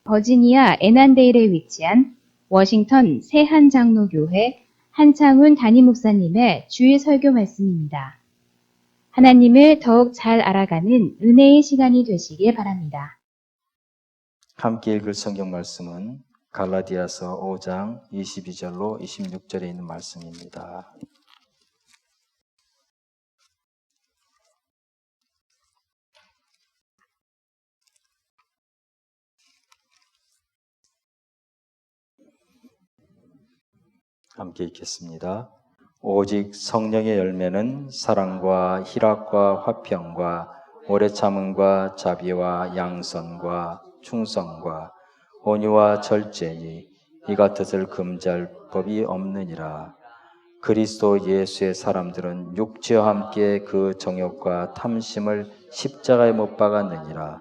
버지니아 애난데일에 위치한 워싱턴 새한장로교회 한창훈 담임목사님의 주일 설교 말씀입니다. 하나님을 더욱 잘 알아가는 은혜의 시간이 되시길 바랍니다. 함께 읽을 성경 말씀은 갈라디아서 5장 22절로 26절에 있는 말씀입니다. 함께 읽겠습니다. 오직 성령의 열매는 사랑과 희락과 화평과 오래 참음과 자비와 양선과 충성과 온유와 절제니 이가 뜻을 금지할 법이 없느니라. 그리스도 예수의 사람들은 육체와 함께 그 정욕과 탐심을 십자가에 못 박았느니라.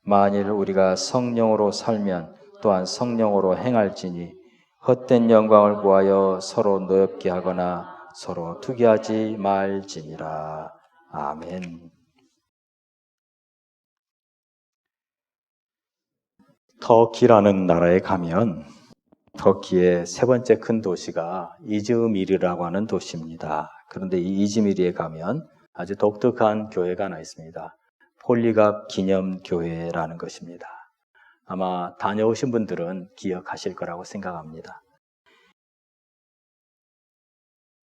만일 우리가 성령으로 살면 또한 성령으로 행할지니 헛된 영광을 구하여 서로 노엽게 하거나 서로 투기하지 말지니라. 아멘. 터키라는 나라에 가면 터키의 세 번째 큰 도시가 이즈미르라고 하는 도시입니다. 그런데 이 이즈미르에 가면 아주 독특한 교회가 하나 있습니다. 폴리갑 기념교회라는 것입니다. 아마 다녀오신 분들은 기억하실 거라고 생각합니다.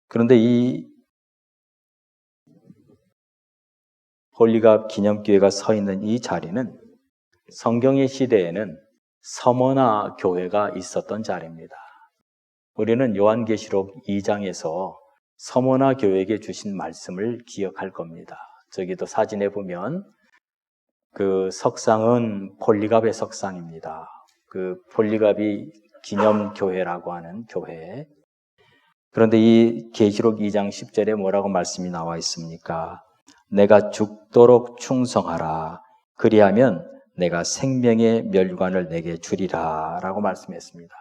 그런데 이 폴리갑 기념교회가 서 있는 이 자리는 성경의 시대에는 서머나 교회가 있었던 자리입니다. 우리는 요한계시록 2장에서 서머나 교회에게 주신 말씀을 기억할 겁니다. 저기도 사진에 보면 그 석상은 폴리갑의 석상입니다. 그 폴리갑이 기념교회라고 하는 교회. 그런데 이 계시록 2장 10절에 뭐라고 말씀이 나와 있습니까? 내가 죽도록 충성하라. 그리하면 내가 생명의 멸관을 내게 주리라 라고 말씀했습니다.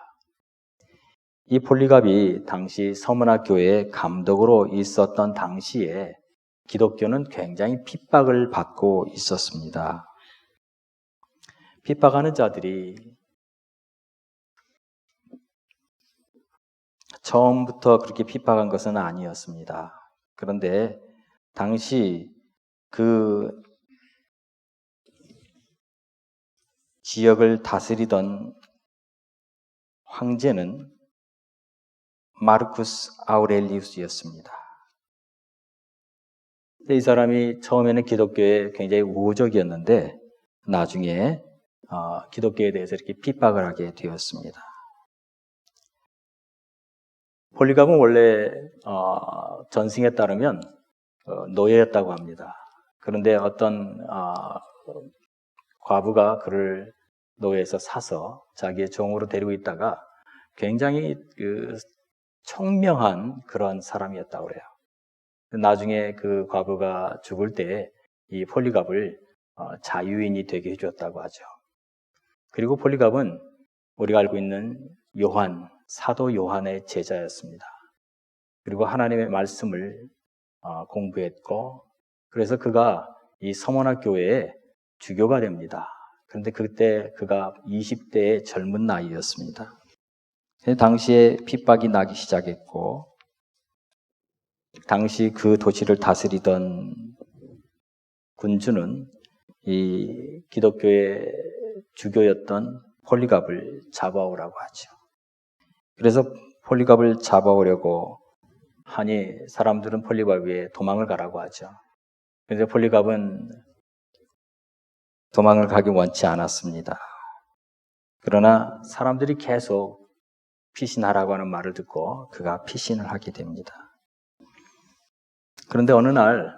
이 폴리갑이 당시 서머나 교회의 감독으로 있었던 당시에 기독교는 굉장히 핍박을 받고 있었습니다. 핍박하는 자들이 처음부터 그렇게 핍박한 것은 아니었습니다. 그런데 당시 그 지역을 다스리던 황제는 마르쿠스 아우렐리우스였습니다. 이 사람이 처음에는 기독교에 굉장히 우호적이었는데 나중에 기독교에 대해서 이렇게 핍박을 하게 되었습니다. 폴리갑은 원래 전승에 따르면 노예였다고 합니다. 그런데 어떤 과부가 그를 노예에서 사서 자기의 종으로 데리고 있다가 굉장히 그 청명한 그런 사람이었다고 그래요. 나중에 그 과부가 죽을 때 이 폴리갑을 자유인이 되게 해줬다고 하죠. 그리고 폴리갑은 우리가 알고 있는 사도 요한의 제자였습니다. 그리고 하나님의 말씀을 공부했고, 그래서 그가 이 서머나 교회의 주교가 됩니다. 그런데 그때 그가 20대의 젊은 나이였습니다. 당시에 핍박이 나기 시작했고, 당시 그 도시를 다스리던 군주는 이 기독교의 주교였던 폴리갑을 잡아오라고 하죠. 그래서 폴리갑을 잡아오려고 하니 사람들은 폴리갑 위에 도망을 가라고 하죠. 그래서 폴리갑은 도망을 가기 원치 않았습니다. 그러나 사람들이 계속 피신하라고 하는 말을 듣고 그가 피신을 하게 됩니다. 그런데 어느 날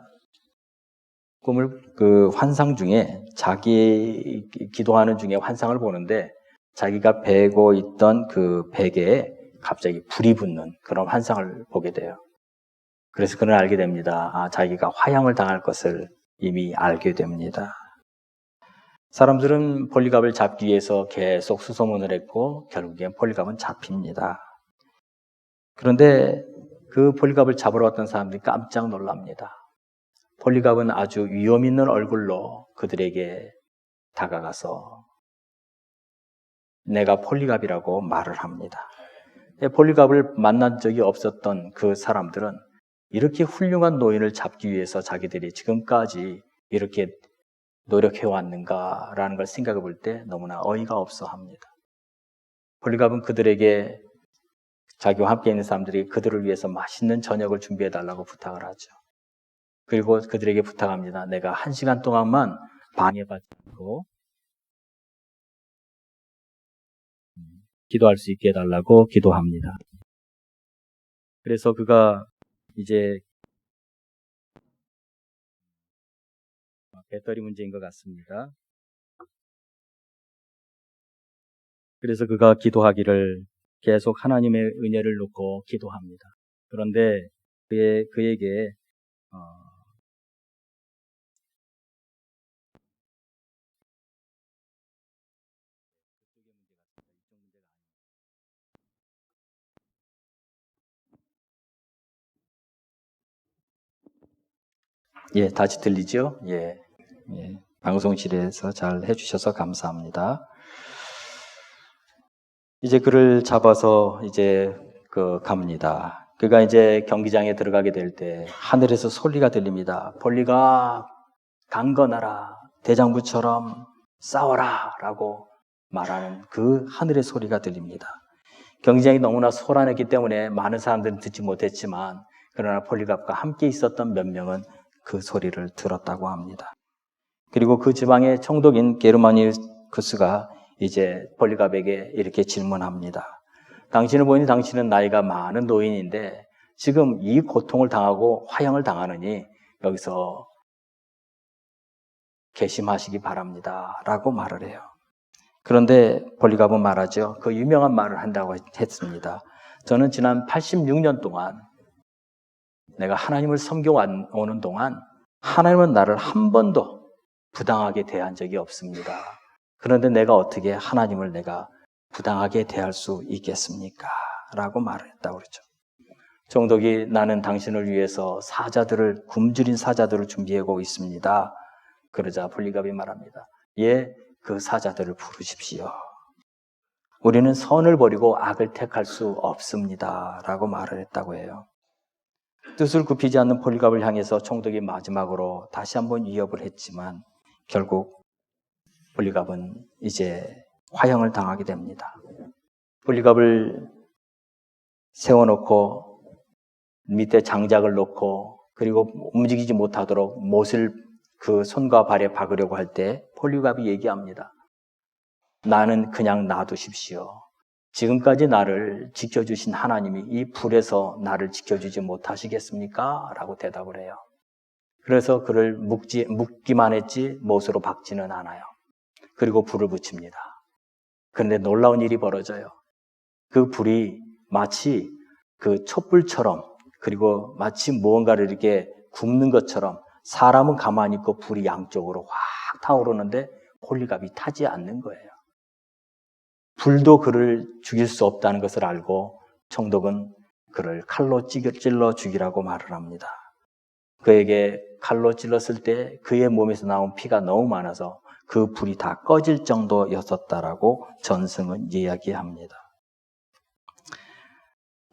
환상 중에 자기 기도하는 중에 환상을 보는데 자기가 베고 있던 그 베개에 갑자기 불이 붙는 그런 환상을 보게 돼요. 그래서 그는 알게 됩니다. 자기가 화형을 당할 것을 이미 알게 됩니다. 사람들은 폴리갑을 잡기 위해서 계속 수소문을 했고 결국엔 폴리갑은 잡힙니다. 그런데 그 폴리갑을 잡으러 왔던 사람들이 깜짝 놀랍니다. 폴리갑은 아주 위험 있는 얼굴로 그들에게 다가가서 내가 폴리갑이라고 말을 합니다. 폴리갑을 만난 적이 없었던 그 사람들은 이렇게 훌륭한 노인을 잡기 위해서 자기들이 지금까지 이렇게 노력해 왔는가라는 걸 생각해 볼 때 너무나 어이가 없어 합니다. 폴리갑은 그들에게 자기와 함께 있는 사람들이 그들을 위해서 맛있는 저녁을 준비해 달라고 부탁을 하죠. 그리고 그들에게 부탁합니다. 내가 1시간 동안만 방해받지 않고 기도할 수 있게 해달라고 기도합니다. 그래서 그가 이제 배터리 문제인 것 같습니다. 그래서 그가 기도하기를 계속 하나님의 은혜를 놓고 기도합니다. 그런데 그에게 다시 들리죠? 방송실에서 잘 해주셔서 감사합니다. 이제 그를 잡아서 이제 갑니다. 그가 이제 경기장에 들어가게 될 때 하늘에서 소리가 들립니다. 폴리갑 강건하라, 대장부처럼 싸워라 라고 말하는 그 하늘의 소리가 들립니다. 경기장이 너무나 소란했기 때문에 많은 사람들은 듣지 못했지만 그러나 폴리갑과 함께 있었던 몇 명은 그 소리를 들었다고 합니다. 그리고 그 지방의 총독인 게르마니쿠스가 이제 폴리갑에게 이렇게 질문합니다. 당신을 보니 당신은 나이가 많은 노인인데 지금 이 고통을 당하고 화형을 당하느니 여기서 개심하시기 바랍니다 라고 말을 해요. 그런데 폴리갑은 말하죠. 그 유명한 말을 한다고 했습니다. 저는 지난 86년 동안 내가 하나님을 섬겨오는 동안 하나님은 나를 한 번도 부당하게 대한 적이 없습니다. 그런데 내가 어떻게 하나님을 내가 부당하게 대할 수 있겠습니까? 라고 말을 했다고 그러죠. 총독이 나는 당신을 위해서 굶주린 사자들을 준비하고 있습니다. 그러자 폴리갑이 말합니다. 그 사자들을 부르십시오. 우리는 선을 버리고 악을 택할 수 없습니다. 라고 말을 했다고 해요. 뜻을 굽히지 않는 폴리갑을 향해서 총독이 마지막으로 다시 한번 위협을 했지만 결국 폴리갑은 이제 화형을 당하게 됩니다. 폴리갑을 세워놓고 밑에 장작을 놓고 그리고 움직이지 못하도록 못을 그 손과 발에 박으려고 할 때 폴리갑이 얘기합니다. 나는 그냥 놔두십시오. 지금까지 나를 지켜주신 하나님이 이 불에서 나를 지켜주지 못하시겠습니까? 라고 대답을 해요. 그래서 그를 묶기만 했지 못으로 박지는 않아요. 그리고 불을 붙입니다. 그런데 놀라운 일이 벌어져요. 그 불이 마치 그 촛불처럼 그리고 마치 무언가를 이렇게 굽는 것처럼 사람은 가만히 있고 불이 양쪽으로 확 타오르는데 폴리갑이 타지 않는 거예요. 불도 그를 죽일 수 없다는 것을 알고 총독은 그를 칼로 찔러 죽이라고 말을 합니다. 그에게 칼로 찔렀을 때 그의 몸에서 나온 피가 너무 많아서 그 불이 다 꺼질 정도였었다라고 전승은 이야기합니다.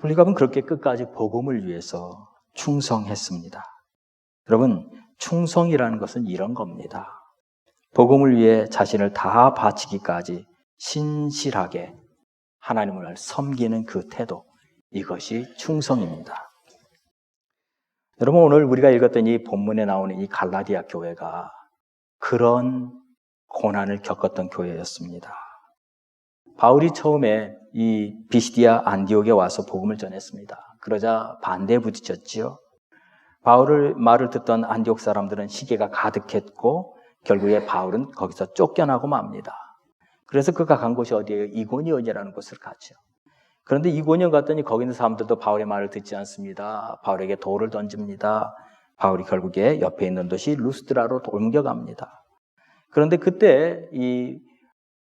폴리갑은 그렇게 끝까지 복음을 위해서 충성했습니다. 여러분, 충성이라는 것은 이런 겁니다. 복음을 위해 자신을 다 바치기까지 신실하게 하나님을 섬기는 그 태도, 이것이 충성입니다. 여러분, 오늘 우리가 읽었던 이 본문에 나오는 이 갈라디아 교회가 그런 고난을 겪었던 교회였습니다. 바울이 처음에 이 비시디아 안디옥에 와서 복음을 전했습니다. 그러자 반대에 부딪혔지요. 바울의 말을 듣던 안디옥 사람들은 시기가 가득했고 결국에 바울은 거기서 쫓겨나고 맙니다. 그래서 그가 간 곳이 어디예요? 이고니온이라는 곳을 갔죠. 그런데 이고니온 갔더니 거기 있는 사람들도 바울의 말을 듣지 않습니다. 바울에게 돌을 던집니다. 바울이 결국에 옆에 있는 도시 루스드라로 옮겨갑니다. 그런데 그때 이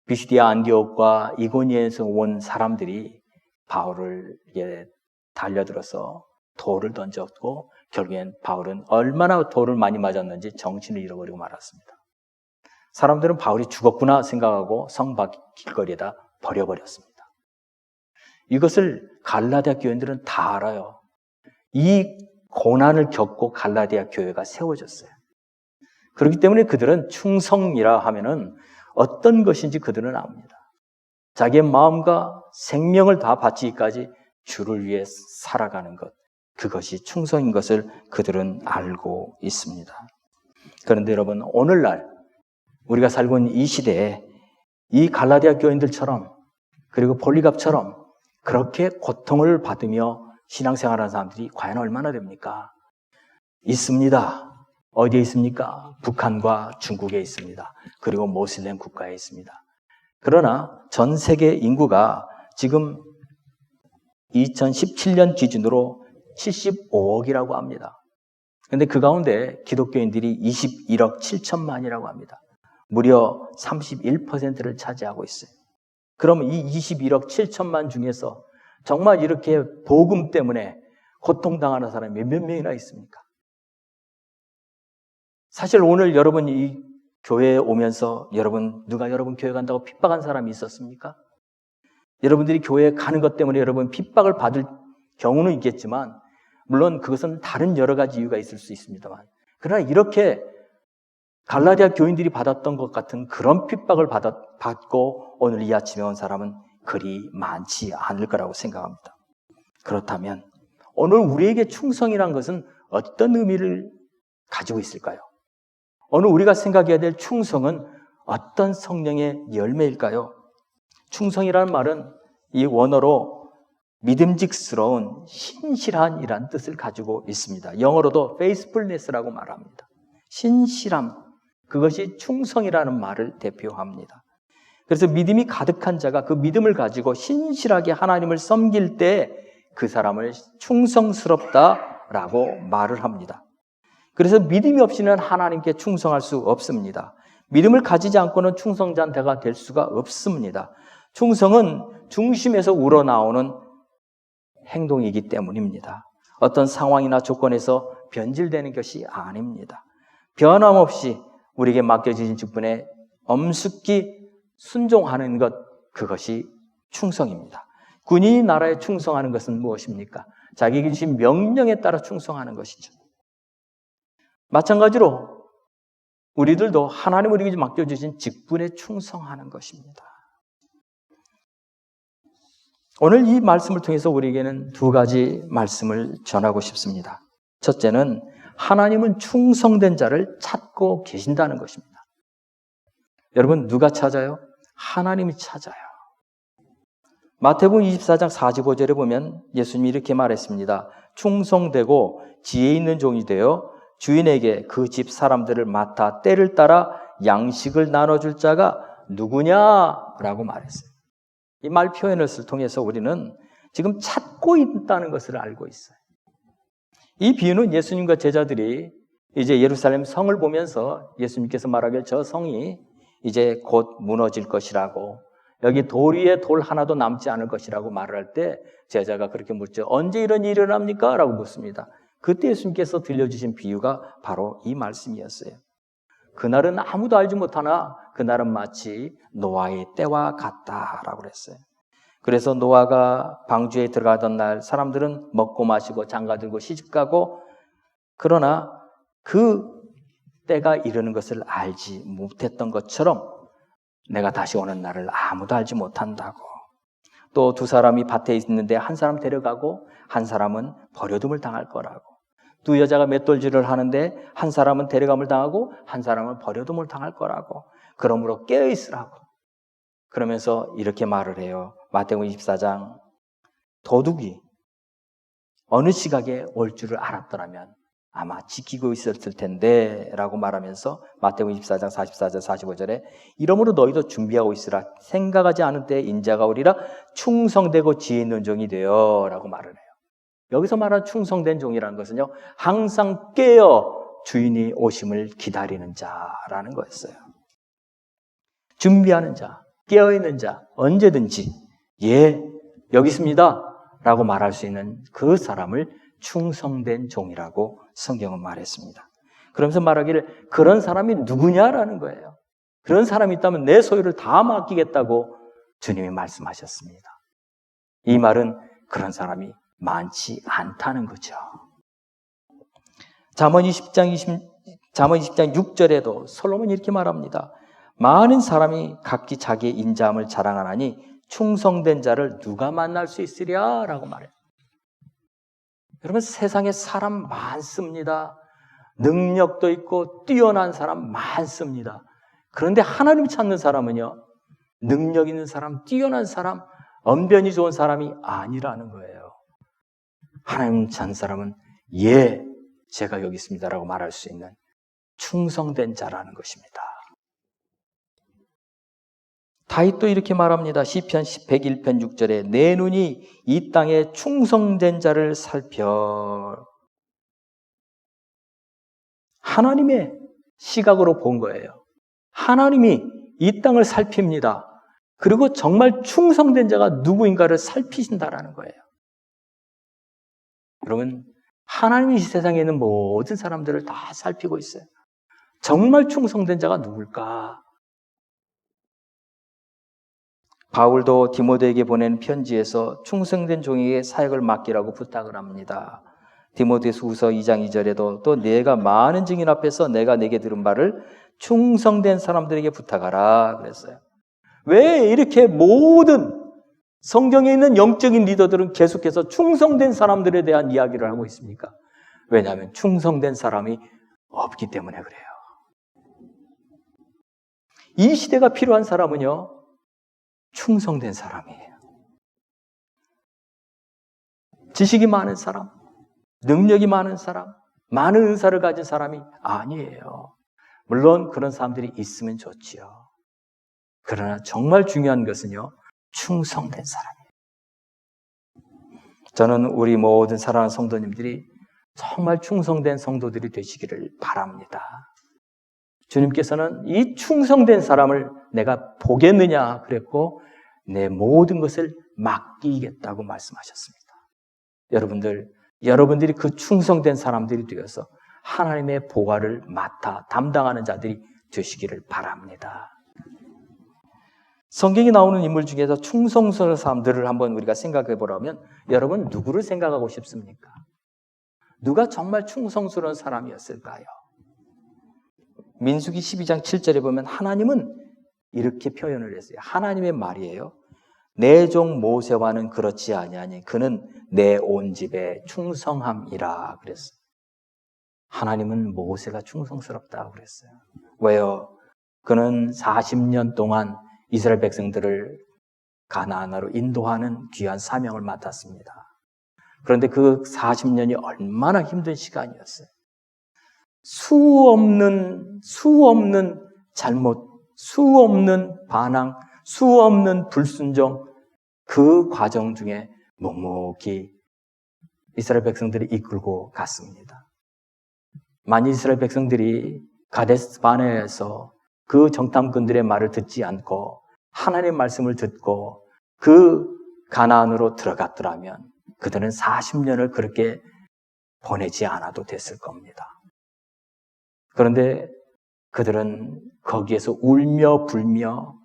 비시디아 안디옥과 이고니온에서 온 사람들이 바울을 달려들어서 돌을 던졌고 결국엔 바울은 얼마나 돌을 많이 맞았는지 정신을 잃어버리고 말았습니다. 사람들은 바울이 죽었구나 생각하고 성 밖 길거리에다 버려버렸습니다. 이것을 갈라디아 교인들은 다 알아요. 이 고난을 겪고 갈라디아 교회가 세워졌어요. 그렇기 때문에 그들은 충성이라 하면은 어떤 것인지 그들은 압니다. 자기의 마음과 생명을 다 바치기까지 주를 위해 살아가는 것, 그것이 충성인 것을 그들은 알고 있습니다. 그런데 여러분, 오늘날 우리가 살고 있는 이 시대에 이 갈라디아 교인들처럼 그리고 폴리갑처럼 그렇게 고통을 받으며 신앙생활하는 사람들이 과연 얼마나 됩니까? 있습니다. 어디에 있습니까? 북한과 중국에 있습니다. 그리고 모슬렘 국가에 있습니다. 그러나 전 세계 인구가 지금 2017년 기준으로 75억이라고 합니다. 그런데 그 가운데 기독교인들이 21억 7천만이라고 합니다. 무려 31%를 차지하고 있어요. 그러면 이 21억 7천만 중에서 정말 이렇게 복음 때문에 고통당하는 사람이 몇 명이나 있습니까? 사실 오늘 여러분 이 교회에 오면서 누가 여러분 교회 간다고 핍박한 사람이 있었습니까? 여러분들이 교회에 가는 것 때문에 여러분 핍박을 받을 경우는 있겠지만 물론 그것은 다른 여러 가지 이유가 있을 수 있습니다만 그러나 이렇게 갈라디아 교인들이 받았던 것 같은 그런 핍박을 받고 오늘 이 아침에 온 사람은 그리 많지 않을 거라고 생각합니다. 그렇다면 오늘 우리에게 충성이란 것은 어떤 의미를 가지고 있을까요? 오늘 우리가 생각해야 될 충성은 어떤 성령의 열매일까요? 충성이라는 말은 이 원어로 믿음직스러운 신실한이라는 뜻을 가지고 있습니다. 영어로도 faithfulness라고 말합니다. 신실함, 그것이 충성이라는 말을 대표합니다. 그래서 믿음이 가득한 자가 그 믿음을 가지고 신실하게 하나님을 섬길 때 그 사람을 충성스럽다라고 말을 합니다. 그래서 믿음이 없이는 하나님께 충성할 수 없습니다. 믿음을 가지지 않고는 충성자가 될 수가 없습니다. 충성은 중심에서 우러나오는 행동이기 때문입니다. 어떤 상황이나 조건에서 변질되는 것이 아닙니다. 변함없이 우리에게 맡겨진 직분에 엄숙히 순종하는 것, 그것이 충성입니다. 군인이 나라에 충성하는 것은 무엇입니까? 자기에게 주신 명령에 따라 충성하는 것이죠. 마찬가지로 우리들도 하나님 우리에게 맡겨주신 직분에 충성하는 것입니다. 오늘 이 말씀을 통해서 우리에게는 두 가지 말씀을 전하고 싶습니다. 첫째는 하나님은 충성된 자를 찾고 계신다는 것입니다. 여러분, 누가 찾아요? 하나님이 찾아요. 마태복음 24장 45절에 보면 예수님이 이렇게 말했습니다. 충성되고 지혜 있는 종이 되어 주인에게 그 집 사람들을 맡아 때를 따라 양식을 나눠줄 자가 누구냐라고 말했어요. 이 말 표현을 통해서 우리는 지금 찾고 있다는 것을 알고 있어요. 이 비유는 예수님과 제자들이 이제 예루살렘 성을 보면서 예수님께서 말하길 저 성이 이제 곧 무너질 것이라고, 여기 돌 위에 돌 하나도 남지 않을 것이라고 말을 할 때 제자가 그렇게 묻죠. 언제 이런 일이 일어납니까? 라고 묻습니다. 그때 예수님께서 들려주신 비유가 바로 이 말씀이었어요. 그날은 아무도 알지 못하나 그날은 마치 노아의 때와 같다라고 그랬어요. 그래서 노아가 방주에 들어가던 날 사람들은 먹고 마시고 장가들고 시집가고, 그러나 그 때가 이르는 것을 알지 못했던 것처럼 내가 다시 오는 날을 아무도 알지 못한다고. 또 두 사람이 밭에 있는데 한 사람 데려가고 한 사람은 버려둠을 당할 거라고. 두 여자가 맷돌질을 하는데 한 사람은 데려감을 당하고 한 사람은 버려둠을 당할 거라고. 그러므로 깨어있으라고. 그러면서 이렇게 말을 해요. 마태복음 24장, 도둑이 어느 시각에 올 줄을 알았더라면 아마 지키고 있었을 텐데 라고 말하면서 마태복음 24장 44절 45절에 이러므로 너희도 준비하고 있으라. 생각하지 않은 때에 인자가 오리라. 충성되고 지혜 있는 종이 되어 라고 말을 해요. 여기서 말하는 충성된 종이라는 것은요, 항상 깨어 주인이 오심을 기다리는 자라는 거였어요. 준비하는 자, 깨어있는 자, 언제든지 예, 여기 있습니다 라고 말할 수 있는 그 사람을 충성된 종이라고 성경은 말했습니다. 그러면서 말하기를 그런 사람이 누구냐라는 거예요. 그런 사람이 있다면 내 소유를 다 맡기겠다고 주님이 말씀하셨습니다. 이 말은 그런 사람이 많지 않다는 거죠. 잠언 20장 6절에도 솔로몬이 이렇게 말합니다. 많은 사람이 각기 자기의 인자함을 자랑하나니 충성된 자를 누가 만날 수 있으랴? 라고 말해요. 여러분, 세상에 사람 많습니다. 능력도 있고 뛰어난 사람 많습니다. 그런데 하나님 찾는 사람은요, 능력 있는 사람, 뛰어난 사람, 언변이 좋은 사람이 아니라는 거예요. 하나님 찾는 사람은 예, 제가 여기 있습니다라고 말할 수 있는 충성된 자라는 것입니다. 다윗도 이렇게 말합니다. 시편 101편 6절에 내 눈이 이 땅에 충성된 자를 살펴. 하나님의 시각으로 본 거예요. 하나님이 이 땅을 살핍니다. 그리고 정말 충성된 자가 누구인가를 살피신다라는 거예요. 여러분, 하나님이 이 세상에 있는 모든 사람들을 다 살피고 있어요. 정말 충성된 자가 누굴까? 바울도 디모데에게 보낸 편지에서 충성된 종에게 사역을 맡기라고 부탁을 합니다. 디모데후서 2장 2절에도 또 내가 많은 증인 앞에서 내가 내게 들은 바를 충성된 사람들에게 부탁하라 그랬어요. 왜 이렇게 모든 성경에 있는 영적인 리더들은 계속해서 충성된 사람들에 대한 이야기를 하고 있습니까? 왜냐하면 충성된 사람이 없기 때문에 그래요. 이 시대가 필요한 사람은요, 충성된 사람이에요. 지식이 많은 사람, 능력이 많은 사람, 많은 은사를 가진 사람이 아니에요. 물론 그런 사람들이 있으면 좋지요. 그러나 정말 중요한 것은요, 충성된 사람이에요. 저는 우리 모든 사랑하는 성도님들이 정말 충성된 성도들이 되시기를 바랍니다. 주님께서는 이 충성된 사람을 내가 보겠느냐 그랬고 내 모든 것을 맡기겠다고 말씀하셨습니다. 여러분들이 그 충성된 사람들이 되어서 하나님의 보화를 맡아 담당하는 자들이 되시기를 바랍니다. 성경에 나오는 인물 중에서 충성스러운 사람들을 한번 우리가 생각해 보라면 여러분 누구를 생각하고 싶습니까? 누가 정말 충성스러운 사람이었을까요? 민수기 12장 7절에 보면 하나님은 이렇게 표현을 했어요. 하나님의 말이에요. 내 종 모세와는 그렇지 아니하니 그는 내 온 집에 충성함이라 그랬어요. 하나님은 모세가 충성스럽다고 그랬어요. 왜요? 그는 40년 동안 이스라엘 백성들을 가나안으로 인도하는 귀한 사명을 맡았습니다. 그런데 그 40년이 얼마나 힘든 시간이었어요. 수 없는 잘못, 수 없는 반항, 수 없는 불순종, 그 과정 중에 묵묵히 이스라엘 백성들이 이끌고 갔습니다. 만일 이스라엘 백성들이 가데스 바네에서 그 정탐꾼들의 말을 듣지 않고 하나님의 말씀을 듣고 그 가나안으로 들어갔더라면 그들은 40년을 그렇게 보내지 않아도 됐을 겁니다. 그런데 그들은 거기에서 울며 불며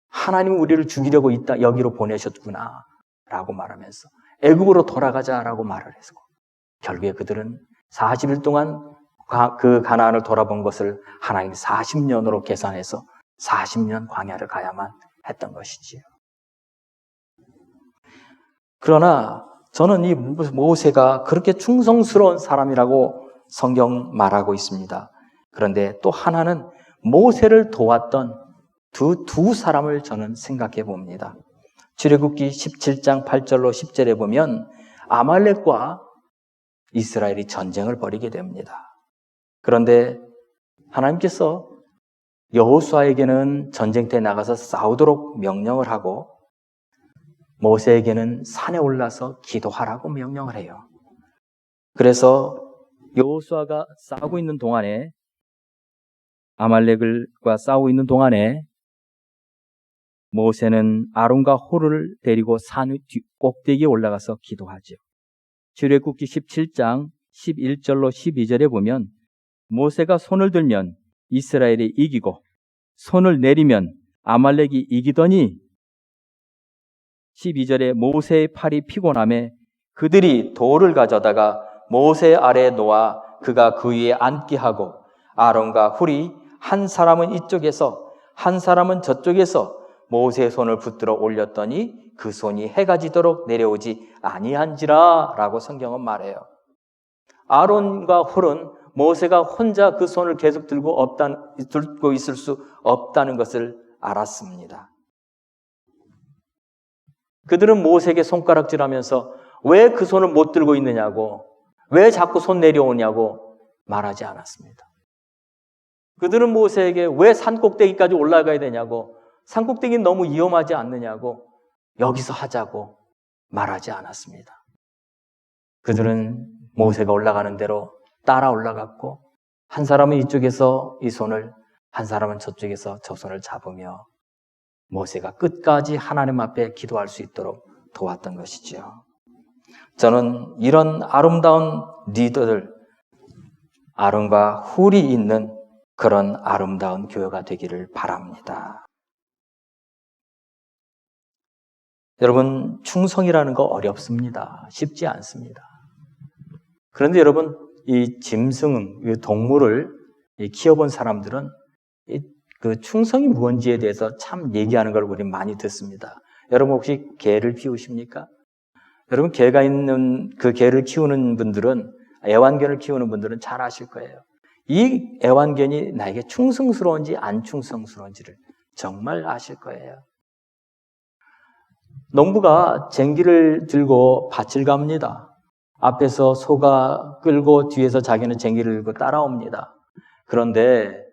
하나님 우리를 죽이려고 여기로 보내셨구나 라고 말하면서 애굽으로 돌아가자라고 말을 했고 결국에 그들은 40일 동안 그 가나안을 돌아본 것을 하나님이 40년으로 계산해서 40년 광야를 가야만 했던 것이지요. 그러나 저는 이 모세가 그렇게 충성스러운 사람이라고 성경 말하고 있습니다. 그런데 또 하나는 모세를 도왔던 두 사람을 저는 생각해 봅니다. 출애굽기 17장 8절로 10절에 보면 아말렉과 이스라엘이 전쟁을 벌이게 됩니다. 그런데 하나님께서 여호수아에게는 전쟁터에 나가서 싸우도록 명령을 하고 모세에게는 산에 올라서 기도하라고 명령을 해요. 그래서 여호수아가 싸우고 있는 동안에 아말렉과 싸우고 있는 동안에 모세는 아론과 홀을 데리고 산 꼭대기에 올라가서 기도하죠. 출애굽기 17장 11절로 12절에 보면 모세가 손을 들면 이스라엘이 이기고 손을 내리면 아말렉이 이기더니 12절에 모세의 팔이 피곤함에 그들이 돌을 가져다가 모세 아래에 놓아 그가 그 위에 앉게 하고 아론과 훌이 한 사람은 이쪽에서 한 사람은 저쪽에서 모세의 손을 붙들어 올렸더니 그 손이 해가 지도록 내려오지 아니한지라 라고 성경은 말해요. 아론과 훌은 모세가 혼자 그 손을 계속 들고 있을 수 없다는 것을 알았습니다. 그들은 모세에게 손가락질하면서 왜 그 손을 못 들고 있느냐고, 왜 자꾸 손 내려오냐고 말하지 않았습니다. 그들은 모세에게 왜 산꼭대기까지 올라가야 되냐고, 산꼭대기는 너무 위험하지 않느냐고, 여기서 하자고 말하지 않았습니다. 그들은 모세가 올라가는 대로 따라 올라갔고, 한 사람은 이쪽에서 이 손을, 한 사람은 저쪽에서 저 손을 잡으며 모세가 끝까지 하나님 앞에 기도할 수 있도록 도왔던 것이지요. 저는 이런 아름다운 리더들, 아론과 훌이 있는 그런 아름다운 교회가 되기를 바랍니다. 여러분, 충성이라는 거 어렵습니다. 쉽지 않습니다. 그런데 여러분, 이 짐승, 이 동물을 키워본 사람들은 그 충성이 뭔지에 대해서 참 얘기하는 걸 우리 많이 듣습니다. 여러분 혹시 개를 키우십니까? 여러분 개가 있는 그 개를 키우는 분들은, 애완견을 키우는 분들은 잘 아실 거예요. 이 애완견이 나에게 충성스러운지 안 충성스러운지를 정말 아실 거예요. 농부가 쟁기를 들고 밭을 갑니다. 앞에서 소가 끌고 뒤에서 자기는 쟁기를 들고 따라옵니다. 그런데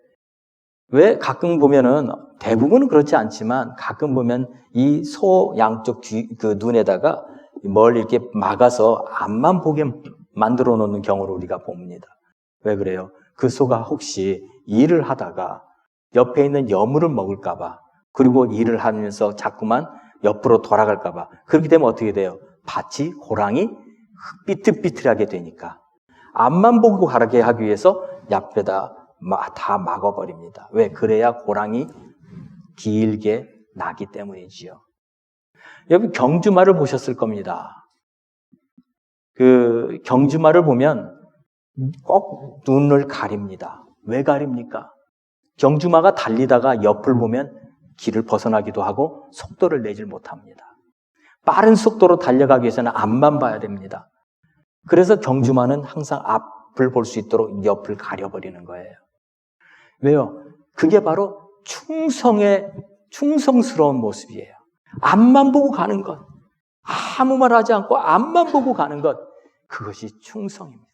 왜 가끔 보면은, 대부분은 그렇지 않지만 가끔 보면 이 소 양쪽 그 눈에다가 멀리 이렇게 막아서 앞만 보게 만들어 놓는 경우를 우리가 봅니다. 왜 그래요? 그 소가 혹시 일을 하다가 옆에 있는 여물을 먹을까봐, 그리고 일을 하면서 자꾸만 옆으로 돌아갈까봐, 그렇게 되면 어떻게 돼요? 밭이, 호랑이 삐뚤삐뚤하게 되니까 앞만 보고 가게 하기 위해서 옆에다 다 막아버립니다. 왜? 그래야 호랑이 길게 나기 때문이지요. 여러분 경주마를 보셨을 겁니다. 그 경주마를 보면 꼭 눈을 가립니다. 왜 가립니까? 경주마가 달리다가 옆을 보면 길을 벗어나기도 하고 속도를 내질 못합니다. 빠른 속도로 달려가기 위해서는 앞만 봐야 됩니다. 그래서 경주마는 항상 앞을 볼 수 있도록 옆을 가려버리는 거예요. 왜요? 그게 바로 충성스러운 모습이에요. 앞만 보고 가는 것, 아무 말 하지 않고 앞만 보고 가는 것, 그것이 충성입니다.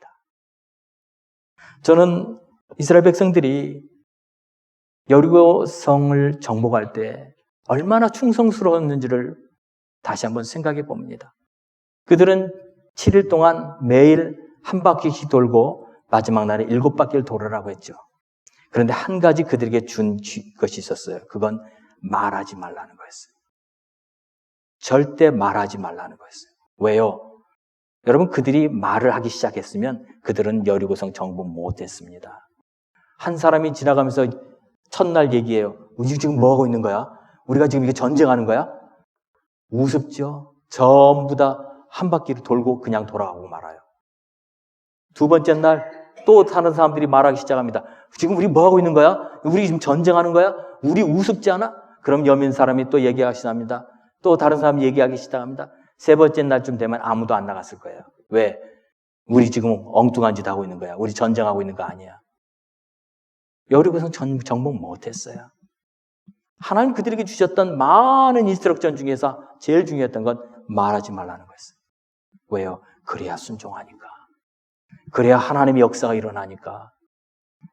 저는 이스라엘 백성들이 여리고성을 정복할 때 얼마나 충성스러웠는지를 다시 한번 생각해 봅니다. 그들은 7일 동안 매일 한 바퀴씩 돌고 마지막 날에 7바퀴를 돌으라고 했죠. 그런데 한 가지 그들에게 준 것이 있었어요. 그건 말하지 말라는 거였어요. 절대 말하지 말라는 거였어요. 왜요? 여러분, 그들이 말을 하기 시작했으면 그들은 여리고성 정복 못했습니다. 한 사람이 지나가면서 첫날 얘기해요. 우리 지금 뭐 하고 있는 거야? 우리가 지금 이게 전쟁하는 거야? 우습죠? 전부 다 한 바퀴를 돌고 그냥 돌아가고 말아요. 두 번째 날 또 다른 사람들이 말하기 시작합니다. 지금 우리 뭐 하고 있는 거야? 우리 지금 전쟁하는 거야? 우리 우습지 않아? 그럼 여민 사람이 또 얘기하기 시작합니다. 또 다른 사람이 얘기하기 시작합니다. 세 번째 날쯤 되면 아무도 안 나갔을 거예요. 왜? 우리 지금 엉뚱한 짓 하고 있는 거야. 우리 전쟁하고 있는 거 아니야. 여리고성 정복 못했어요. 하나님 그들에게 주셨던 많은 인스트럭션 중에서 제일 중요했던 건 말하지 말라는 거였어요. 왜요? 그래야 순종하니까. 그래야 하나님의 역사가 일어나니까.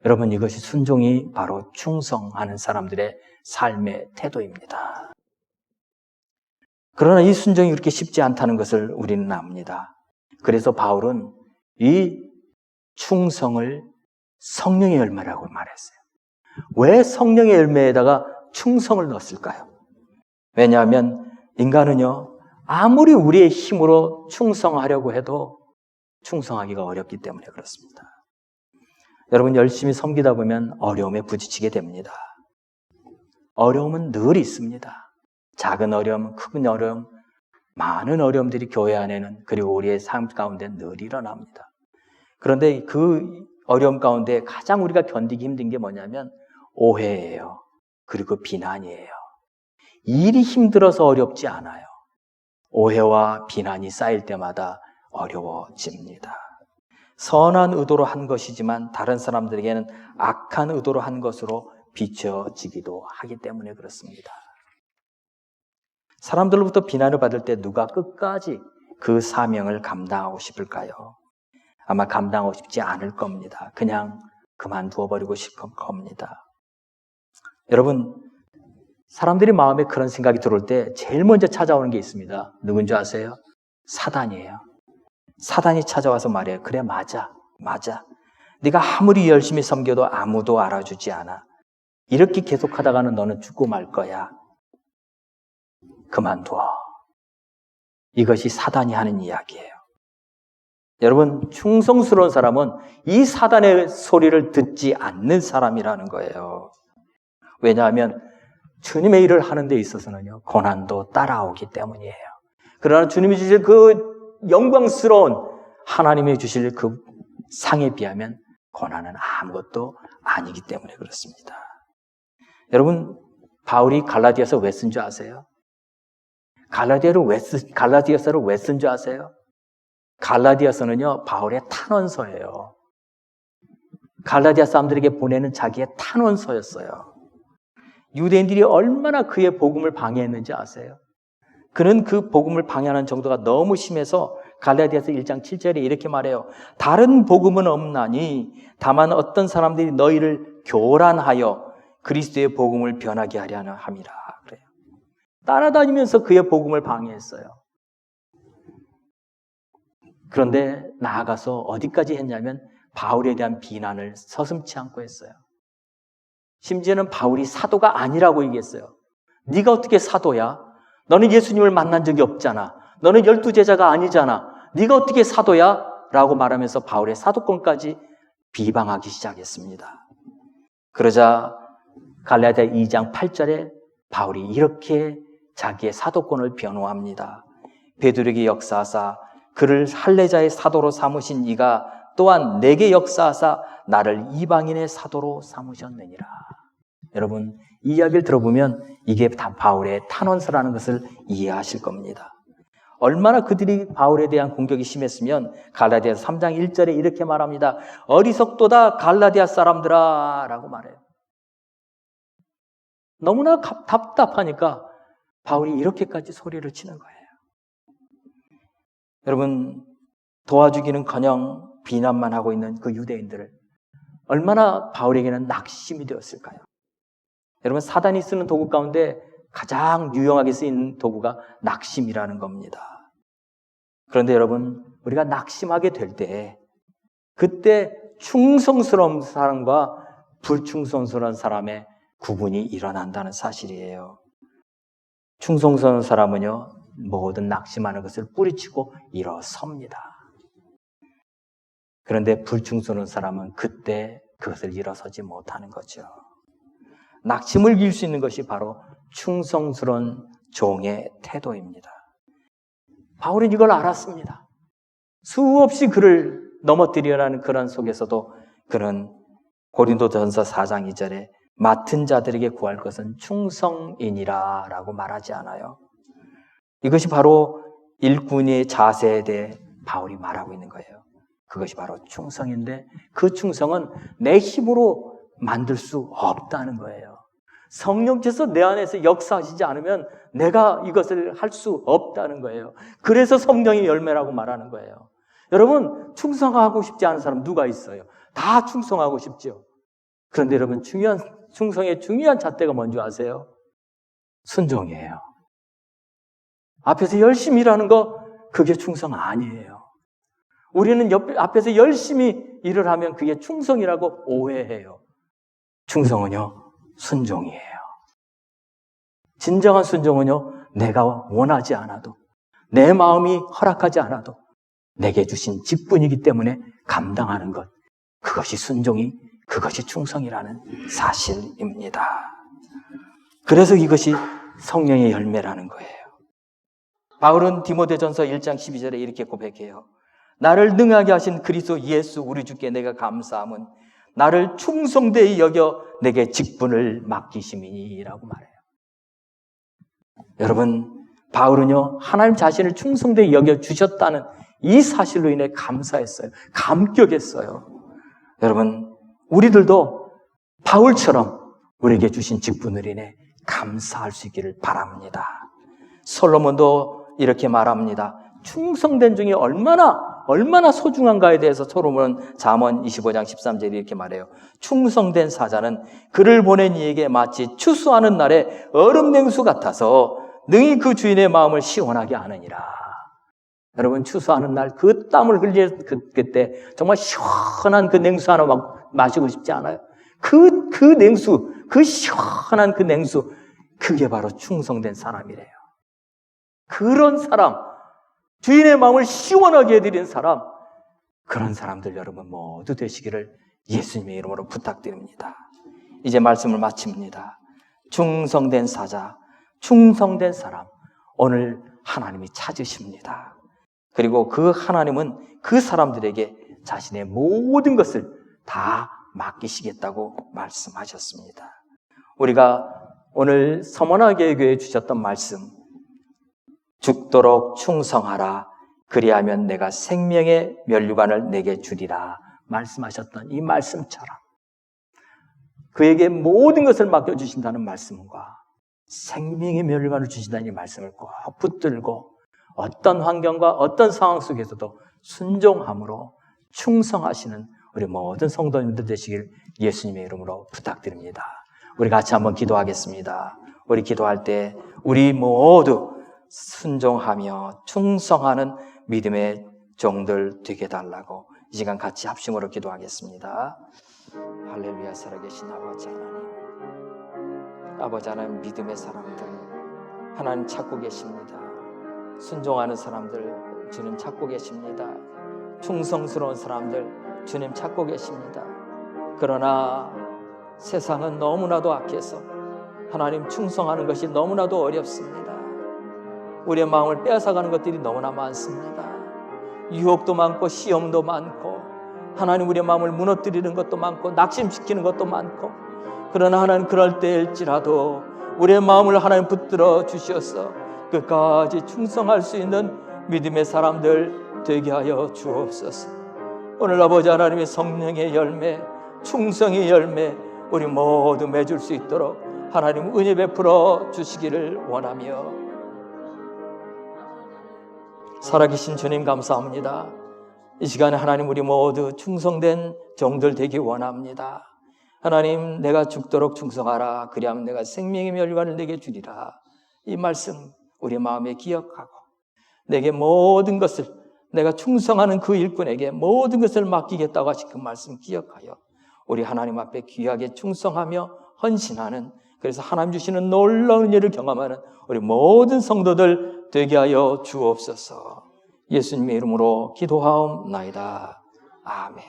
여러분, 이것이 순종이 바로 충성하는 사람들의 삶의 태도입니다. 그러나 이 순종이 그렇게 쉽지 않다는 것을 우리는 압니다. 그래서 바울은 이 충성을 성령의 열매라고 말했어요. 왜 성령의 열매에다가 충성을 넣었을까요? 왜냐하면 인간은요, 아무리 우리의 힘으로 충성하려고 해도 충성하기가 어렵기 때문에 그렇습니다. 여러분, 열심히 섬기다 보면 어려움에 부딪히게 됩니다. 어려움은 늘 있습니다. 작은 어려움, 큰 어려움, 많은 어려움들이 교회 안에는 그리고 우리의 삶 가운데 늘 일어납니다. 그런데 그 어려움 가운데 가장 우리가 견디기 힘든 게 뭐냐면 오해예요. 그리고 비난이에요. 일이 힘들어서 어렵지 않아요. 오해와 비난이 쌓일 때마다 어려워집니다. 선한 의도로 한 것이지만 다른 사람들에게는 악한 의도로 한 것으로 비춰지기도 하기 때문에 그렇습니다. 사람들로부터 비난을 받을 때 누가 끝까지 그 사명을 감당하고 싶을까요? 아마 감당하고 싶지 않을 겁니다. 그냥 그만두어 버리고 싶을 겁니다. 여러분, 사람들이 마음에 그런 생각이 들어올 때 제일 먼저 찾아오는 게 있습니다. 누군지 아세요? 사단이에요. 사단이 찾아와서 말해요. 그래, 맞아. 네가 아무리 열심히 섬겨도 아무도 알아주지 않아. 이렇게 계속하다가는 너는 죽고 말 거야. 그만둬. 이것이 사단이 하는 이야기예요. 여러분, 충성스러운 사람은 이 사단의 소리를 듣지 않는 사람이라는 거예요. 왜냐하면 주님의 일을 하는 데 있어서는요, 고난도 따라오기 때문이에요. 그러나 주님이 주실 그 영광스러운 하나님이 주실 그 상에 비하면 고난은 아무것도 아니기 때문에 그렇습니다. 여러분, 바울이 갈라디아서 왜 쓴 줄 아세요? 갈라디아서를 왜 쓴 줄 아세요? 갈라디아서는요, 바울의 탄원서예요. 갈라디아 사람들에게 보내는 자기의 탄원서였어요. 유대인들이 얼마나 그의 복음을 방해했는지 아세요? 그는 그 복음을 방해하는 정도가 너무 심해서 갈라디아서 1장 7절에 이렇게 말해요. 다른 복음은 없나니 다만 어떤 사람들이 너희를 교란하여 그리스도의 복음을 변하게 하려 함이라. 그래요. 따라다니면서 그의 복음을 방해했어요. 그런데 나아가서 어디까지 했냐면 바울에 대한 비난을 서슴지 않고 했어요. 심지어는 바울이 사도가 아니라고 얘기했어요. 네가 어떻게 사도야? 너는 예수님을 만난 적이 없잖아. 너는 12제자가 아니잖아. 네가 어떻게 사도야? 라고 말하면서 바울의 사도권까지 비방하기 시작했습니다. 그러자 갈라디아 2장 8절에 바울이 이렇게 자기의 사도권을 변호합니다. 베드로에게 역사하사 그를 할례자의 사도로 삼으신 이가 또한 내게 역사하사 나를 이방인의 사도로 삼으셨느니라. 여러분, 이 이야기를 들어보면 이게 다 바울의 탄원서라는 것을 이해하실 겁니다. 얼마나 그들이 바울에 대한 공격이 심했으면 갈라디아서 3장 1절에 이렇게 말합니다. 어리석도다 갈라디아 사람들아 라고 말해요. 너무나 답답하니까 바울이 이렇게까지 소리를 치는 거예요. 여러분, 도와주기는커녕 비난만 하고 있는 그 유대인들을 얼마나 바울에게는 낙심이 되었을까요? 여러분, 사단이 쓰는 도구 가운데 가장 유용하게 쓰이는 도구가 낙심이라는 겁니다. 그런데 여러분, 우리가 낙심하게 될 때 그때 충성스러운 사람과 불충성스러운 사람의 구분이 일어난다는 사실이에요. 충성스러운 사람은요, 모든 낙심하는 것을 뿌리치고 일어섭니다. 그런데 불충성스러운 사람은 그때 그것을 일어서지 못하는 거죠. 낙심을 이길 수 있는 것이 바로 충성스러운 종의 태도입니다. 바울은 이걸 알았습니다. 수없이 그를 넘어뜨리려는 그런 속에서도 그는 고린도전서 4장 2절에 맡은 자들에게 구할 것은 충성이니라 라고 말하지 않아요. 이것이 바로 일꾼의 자세에 대해 바울이 말하고 있는 거예요. 그것이 바로 충성인데 그 충성은 내 힘으로 만들 수 없다는 거예요. 성령께서 내 안에서 역사하시지 않으면 내가 이것을 할 수 없다는 거예요. 그래서 성령의 열매라고 말하는 거예요. 여러분, 충성하고 싶지 않은 사람 누가 있어요? 다 충성하고 싶죠. 그런데 여러분, 충성의 중요한 잣대가 뭔지 아세요? 순종이에요. 앞에서 열심히 일하는 거, 그게 충성 아니에요. 우리는 앞에서 열심히 일을 하면 그게 충성이라고 오해해요. 충성은요, 순종이에요. 진정한 순종은요, 내가 원하지 않아도, 내 마음이 허락하지 않아도 내게 주신 직분이기 때문에 감당하는 것, 그것이 순종이, 그것이 충성이라는 사실입니다. 그래서 이것이 성령의 열매라는 거예요. 바울은 디모데전서 1장 12절에 이렇게 고백해요. 나를 능하게 하신 그리스도 예수 우리 주께 내가 감사함은 나를 충성되이 여겨 내게 직분을 맡기심이니라고 말해요. 여러분, 바울은요, 하나님 자신을 충성되이 여겨 주셨다는 이 사실로 인해 감사했어요. 감격했어요. 여러분, 우리들도 바울처럼 우리에게 주신 직분을 인해 감사할 수 있기를 바랍니다. 솔로몬도 이렇게 말합니다. 충성된 중에 얼마나 소중한가에 대해서 솔로몬은 잠언 25장 13절에 이렇게 말해요. 충성된 사자는 그를 보낸 이에게 마치 추수하는 날에 얼음 냉수 같아서 능히 그 주인의 마음을 시원하게 하느니라. 여러분, 추수하는 날 그 땀을 흘릴 그때 정말 시원한 그 냉수 하나 마시고 싶지 않아요? 그 냉수, 그 시원한 그 냉수, 그게 바로 충성된 사람이래요. 그런 사람, 주인의 마음을 시원하게 해드리는 사람, 그런 사람들 여러분 모두 되시기를 예수님의 이름으로 부탁드립니다. 이제 말씀을 마칩니다. 충성된 사자, 충성된 사람, 오늘 하나님이 찾으십니다. 그리고 그 하나님은 그 사람들에게 자신의 모든 것을 다 맡기시겠다고 말씀하셨습니다. 우리가 오늘 서머나교회 교회에 주셨던 말씀, 죽도록 충성하라, 그리하면 내가 생명의 면류관을 내게 주리라 말씀하셨던 이 말씀처럼 그에게 모든 것을 맡겨주신다는 말씀과 생명의 면류관을 주신다는 이 말씀을 꼭 붙들고 어떤 환경과 어떤 상황 속에서도 순종함으로 충성하시는 우리 모든 성도님들 되시길 예수님의 이름으로 부탁드립니다. 우리 같이 한번 기도하겠습니다. 우리 기도할 때 우리 모두 순종하며 충성하는 믿음의 종들 되게 달라고 이 시간 같이 합심으로 기도하겠습니다. 할렐루야. 살아계신 아버지 하나님, 아버지 하나님, 믿음의 사람들 하나님 찾고 계십니다. 순종하는 사람들 주님 찾고 계십니다. 충성스러운 사람들 주님 찾고 계십니다. 그러나 세상은 너무나도 악해서 하나님 충성하는 것이 너무나도 어렵습니다. 우리의 마음을 빼앗아가는 것들이 너무나 많습니다. 유혹도 많고 시험도 많고 하나님 우리의 마음을 무너뜨리는 것도 많고 낙심시키는 것도 많고, 그러나 하나님 그럴 때일지라도 우리의 마음을 하나님 붙들어 주셔서 끝까지 충성할 수 있는 믿음의 사람들 되게 하여 주옵소서. 오늘 아버지 하나님의 성령의 열매, 충성의 열매 우리 모두 맺을 수 있도록 하나님 은혜 베풀어 주시기를 원하며, 살아계신 주님 감사합니다. 이 시간에 하나님 우리 모두 충성된 종들 되기 원합니다. 하나님, 내가 죽도록 충성하라, 그리하면 내가 생명의 면류관을 내게 주리라. 이 말씀 우리 마음에 기억하고 내게 모든 것을, 내가 충성하는 그 일꾼에게 모든 것을 맡기겠다고 하신 그 말씀 기억하여 우리 하나님 앞에 귀하게 충성하며 헌신하는, 그래서 하나님 주시는 놀라운 은혜를 경험하는 우리 모든 성도들 되게 하여 주옵소서. 예수님의 이름으로 기도하옵나이다. 아멘.